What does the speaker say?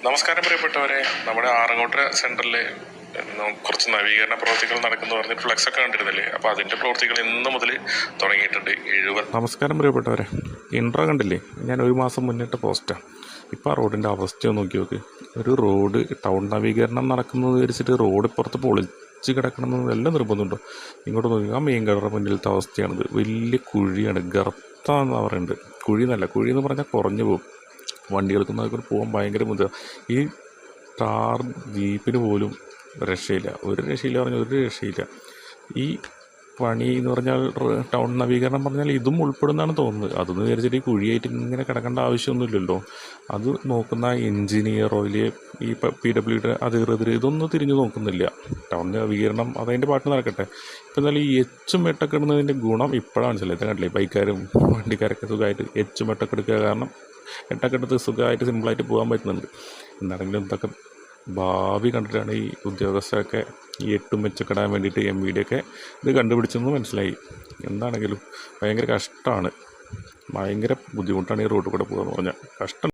നമസ്കാരം പ്രിയപ്പെട്ടവരെ. നമ്മുടെ ആറങ്ങോട്ട് സെന്ററിൽ കുറച്ച് നവീകരണ പ്രവർത്തികൾ നടക്കുന്നു പറഞ്ഞിട്ട് ഫ്ലെക്സ് ഒക്കെ കണ്ടിരുന്നില്ലേ? അപ്പോൾ അതിൻ്റെ പ്രവർത്തികൾ ഇന്ന് മുതൽ തുടങ്ങിയിട്ടുണ്ട്. നമസ്കാരം പ്രിയപ്പെട്ടവരെ. ഇൻട്രോ കണ്ടില്ലേ? ഞാൻ ഒരു മാസം മുന്നിട്ട് പോസ്റ്റാണ്. ഇപ്പോൾ ആ റോഡിൻ്റെ അവസ്ഥ നോക്കി നോക്ക്. ഒരു റോഡ് ടൗൺ നവീകരണം നടക്കുന്നത് വിചാരിച്ചിട്ട് റോഡ് പുറത്ത് പൊളിച്ച് കിടക്കണമെന്ന് എല്ലാം നിർബന്ധമുണ്ടോ? ഇങ്ങോട്ട് നോക്കി, ആ മെയിൻ കടയുടെ മുന്നിലത്തെ അവസ്ഥയാണിത്. വലിയ കുഴിയാണ്, ഗർത്താന്ന് പറയുന്നുണ്ട്. കുഴി എന്ന് പറഞ്ഞാൽ കുറഞ്ഞു പോകും. വണ്ടികൾക്കൊന്നും അതിൽ പോകാൻ ഭയങ്കര ബുദ്ധിമുട്ടാണ്. ഈ ടാർ ജീപ്പിന് പോലും രക്ഷയില്ല, ഒരു രക്ഷയില്ല. ഈ പണി എന്ന് പറഞ്ഞാൽ ടൗൺ നവീകരണം പറഞ്ഞാൽ ഇതും ഉൾപ്പെടുന്നതാണ് തോന്നുന്നത്. അതൊന്നും വിചാരിച്ചിട്ട് ഈ കുഴിയായിട്ട് ഇങ്ങനെ കിടക്കേണ്ട ആവശ്യമൊന്നുമില്ലല്ലോ. അത് നോക്കുന്ന എൻജിനീയറോ ഇല്ലേ ഈ PWD അധികൃതർ ഇതൊന്നും തിരിഞ്ഞു നോക്കുന്നില്ല. ടൗൺ നവീകരണം അതതിൻ്റെ പാട്ട് നടക്കട്ടെ. ഇപ്പം എന്നാലും ഈ എച്ചും വെട്ടൊക്കെ ഇടുന്നതിൻ്റെ ഗുണം ഇപ്പോഴാണ് മനസ്സിലായത്. കണ്ടില്ലേ, ബൈക്കാരും വണ്ടിക്കാരൊക്കെ സുഖമായിട്ട് എച്ചും വെട്ടൊക്കെ എടുക്കുക. കാരണം എട്ടൊക്കെ എടുത്ത് സുഖമായിട്ട് സിമ്പിളായിട്ട് പോകാൻ പറ്റുന്നുണ്ട്. എന്താണെങ്കിലും ഇതൊക്കെ ഭാവി കണ്ടിട്ടാണ് ഈ ഉദ്യോഗസ്ഥരൊക്കെ ഈ എട്ടും വെച്ചൊക്കെ ഇടാൻ വേണ്ടിയിട്ട് MVD ഒക്കെ ഇത് കണ്ടുപിടിച്ചെന്ന് മനസ്സിലായി. എന്താണെങ്കിലും ഭയങ്കര കഷ്ടമാണ്, ഭയങ്കര ബുദ്ധിമുട്ടാണ് ഈ റോഡിൽ കൂടെ പോകുക എന്ന് പറഞ്ഞാൽ. കഷ്ടം.